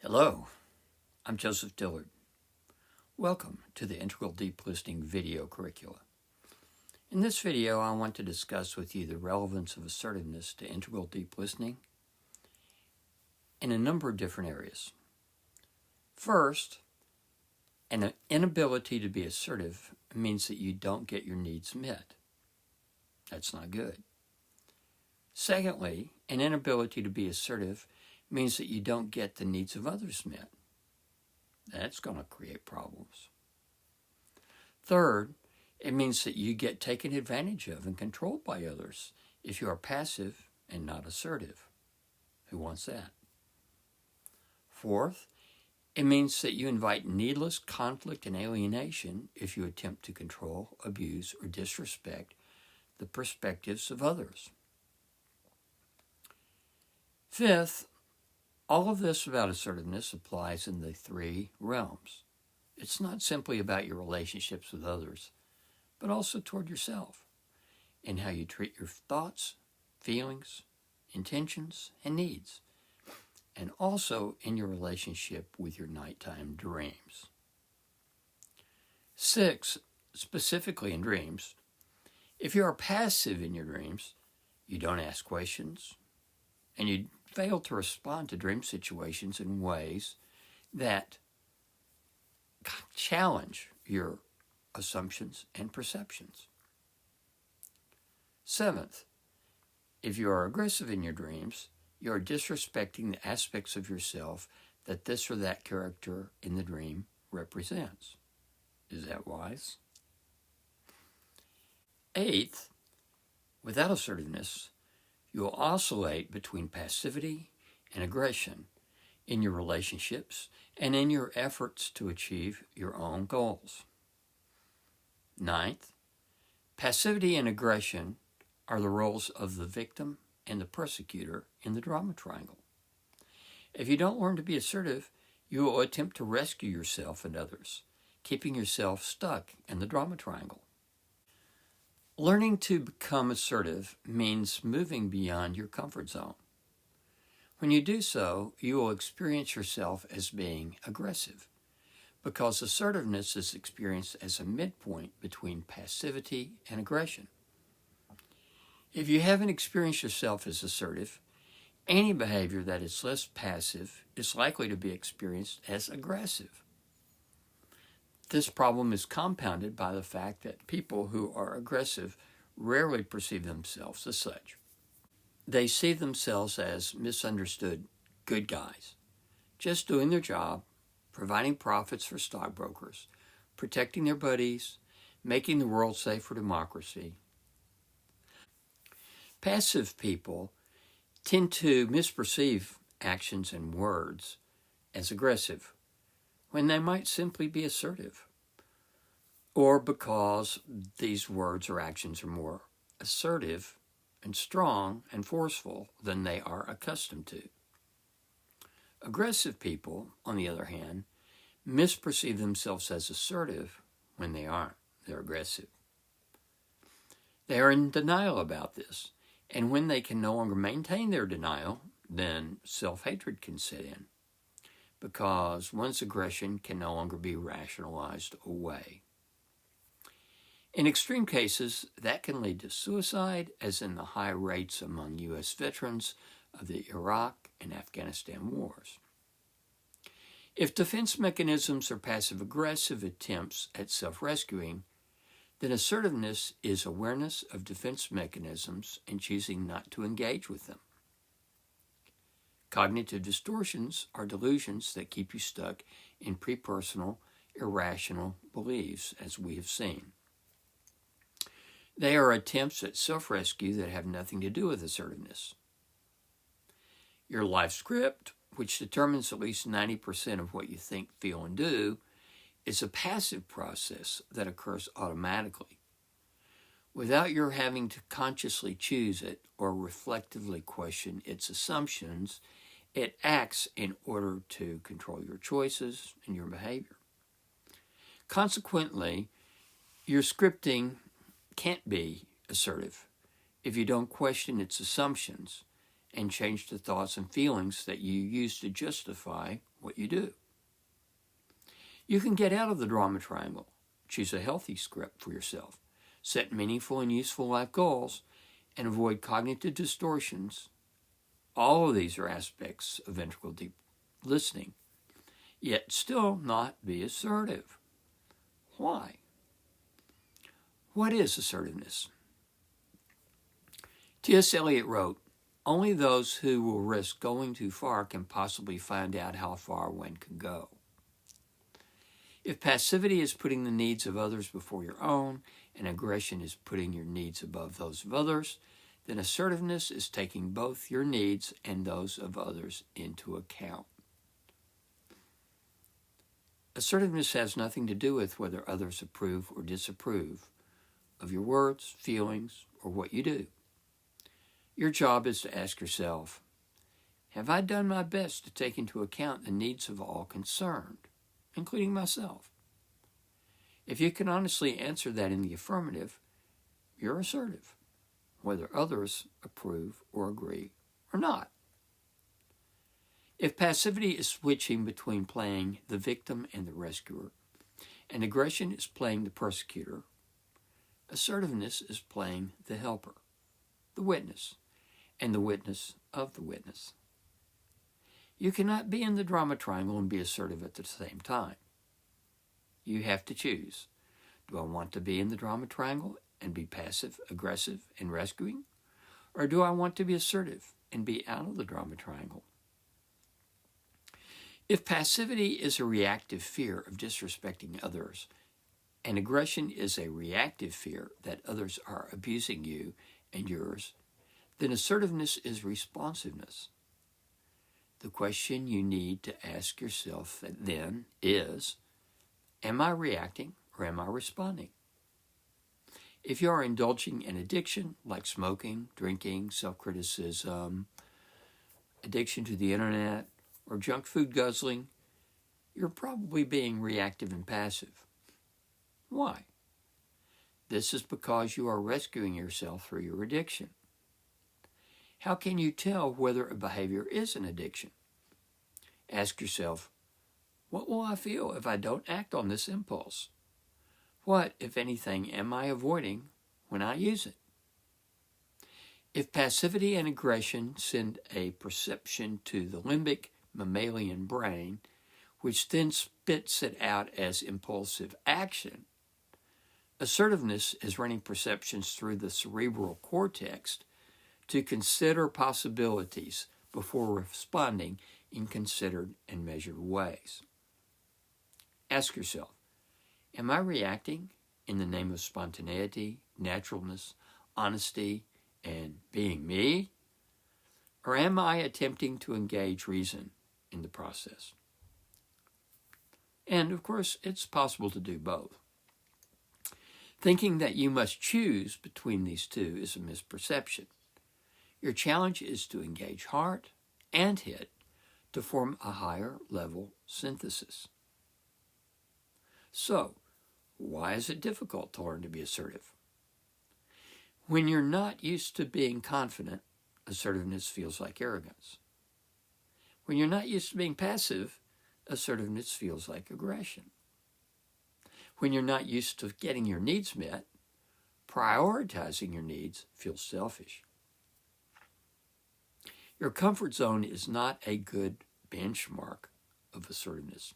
Hello, I'm Joseph Dillard. Welcome to the Integral Deep Listening video curricula. In this video, I want to discuss with you the relevance of assertiveness to integral deep listening in a number of different areas. First, an inability to be assertive means that you don't get your needs met. That's not good. Secondly, an inability to be assertive means that you don't get the needs of others met. That's going to create problems. Third, it means that you get taken advantage of and controlled by others if you are passive and not assertive. Who wants that? Fourth, it means that you invite needless conflict and alienation if you attempt to control, abuse, or disrespect the perspectives of others. Fifth, all of this about assertiveness applies in the three realms. It's not simply about your relationships with others, but also toward yourself, in how you treat your thoughts, feelings, intentions, and needs, and also in your relationship with your nighttime dreams. 6, specifically in dreams, if you are passive in your dreams, you don't ask questions, and you fail to respond to dream situations in ways that challenge your assumptions and perceptions. 7th, if you are aggressive in your dreams, you are disrespecting the aspects of yourself that this or that character in the dream represents. Is that wise? 8th, without assertiveness, you will oscillate between passivity and aggression in your relationships and in your efforts to achieve your own goals. 9th, passivity and aggression are the roles of the victim and the persecutor in the drama triangle. If you don't learn to be assertive, you will attempt to rescue yourself and others, keeping yourself stuck in the drama triangle. Learning to become assertive means moving beyond your comfort zone. When you do so, you will experience yourself as being aggressive, because assertiveness is experienced as a midpoint between passivity and aggression. If you haven't experienced yourself as assertive, any behavior that is less passive is likely to be experienced as aggressive. This problem is compounded by the fact that people who are aggressive rarely perceive themselves as such. They see themselves as misunderstood good guys, just doing their job, providing profits for stockbrokers, protecting their buddies, making the world safe for democracy. Passive people tend to misperceive actions and words as aggressive, when they might simply be assertive, or because these words or actions are more assertive and strong and forceful than they are accustomed to. Aggressive people, on the other hand, misperceive themselves as assertive when they aren't. They're aggressive. They are in denial about this, and when they can no longer maintain their denial, then self-hatred can set in, because one's aggression can no longer be rationalized away. In extreme cases, that can lead to suicide, as in the high rates among U.S. veterans of the Iraq and Afghanistan wars. If defense mechanisms are passive-aggressive attempts at self-rescuing, then assertiveness is awareness of defense mechanisms and choosing not to engage with them. Cognitive distortions are delusions that keep you stuck in prepersonal, irrational beliefs, as we have seen. They are attempts at self-rescue that have nothing to do with assertiveness. Your life script, which determines at least 90% of what you think, feel, and do, is a passive process that occurs automatically. Without your having to consciously choose it or reflectively question its assumptions, it acts in order to control your choices and your behavior. Consequently, your scripting can't be assertive if you don't question its assumptions and change the thoughts and feelings that you use to justify what you do. You can get out of the drama triangle, choose a healthy script for yourself, set meaningful and useful life goals, and avoid cognitive distortions. All of these are aspects of integral deep listening, yet still not be assertive. Why? What is assertiveness? T.S. Eliot wrote, "Only those who will risk going too far can possibly find out how far one can go." If passivity is putting the needs of others before your own, and aggression is putting your needs above those of others, then assertiveness is taking both your needs and those of others into account. Assertiveness has nothing to do with whether others approve or disapprove of your words, feelings, or what you do. Your job is to ask yourself, have I done my best to take into account the needs of all concerned, including myself? If you can honestly answer that in the affirmative, you're assertive, whether others approve or agree or not. If passivity is switching between playing the victim and the rescuer, and aggression is playing the persecutor, assertiveness is playing the helper, the witness, and the witness of the witness. You cannot be in the drama triangle and be assertive at the same time. You have to choose. Do I want to be in the drama triangle and be passive, aggressive, and rescuing? Or do I want to be assertive and be out of the drama triangle? If passivity is a reactive fear of disrespecting others, and aggression is a reactive fear that others are abusing you and yours, then assertiveness is responsiveness. The question you need to ask yourself then is, am I reacting or am I responding? If you are indulging in addiction like smoking, drinking, self-criticism, addiction to the internet, or junk food guzzling, you're probably being reactive and passive. Why? This is because you are rescuing yourself through your addiction. How can you tell whether a behavior is an addiction? Ask yourself, what will I feel if I don't act on this impulse? What, if anything, am I avoiding when I use it? If passivity and aggression send a perception to the limbic mammalian brain, which then spits it out as impulsive action, assertiveness is running perceptions through the cerebral cortex to consider possibilities before responding in considered and measured ways. Ask yourself, am I reacting in the name of spontaneity, naturalness, honesty, and being me? Or am I attempting to engage reason in the process? And of course, it's possible to do both. Thinking that you must choose between these two is a misperception. Your challenge is to engage heart and head to form a higher level synthesis. So, why is it difficult to learn to be assertive? When you're not used to being confident, assertiveness feels like arrogance. When you're not used to being passive, assertiveness feels like aggression. When you're not used to getting your needs met, prioritizing your needs feels selfish. Your comfort zone is not a good benchmark of assertiveness.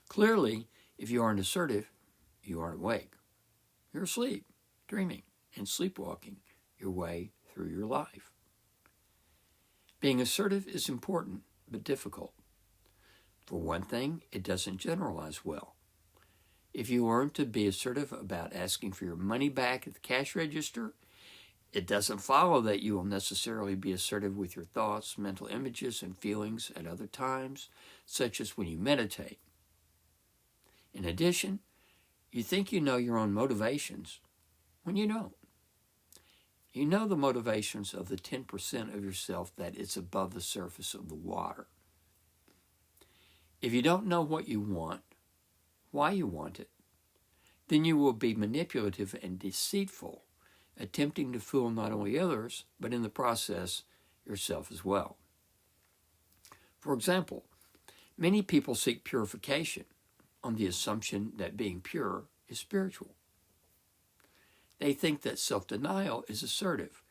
Clearly, if you aren't assertive, you aren't awake. You're asleep, dreaming, and sleepwalking your way through your life. Being assertive is important, but difficult. For one thing, it doesn't generalize well. If you learn to be assertive about asking for your money back at the cash register, it doesn't follow that you will necessarily be assertive with your thoughts, mental images, and feelings at other times, such as when you meditate. In addition, you think you know your own motivations when you don't. You know the motivations of the 10% of yourself that is above the surface of the water. If you don't know what you want, why you want it, then you will be manipulative and deceitful, attempting to fool not only others, but in the process, yourself as well. For example, many people seek purification on the assumption that being pure is spiritual. They think that self-denial is assertive,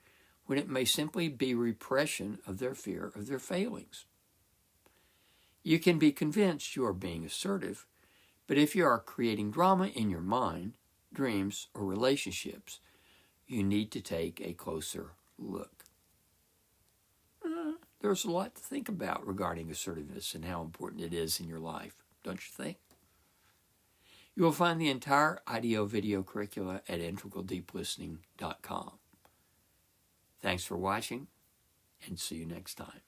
when it may simply be repression of their fear of their failings. You can be convinced you are being assertive, but if you are creating drama in your mind, dreams, or relationships, you need to take a closer look. There's a lot to think about regarding assertiveness and how important it is in your life, don't you think? You will find the entire IDEO video curricula at integraldeeplistening.com. Thanks for watching, and see you next time.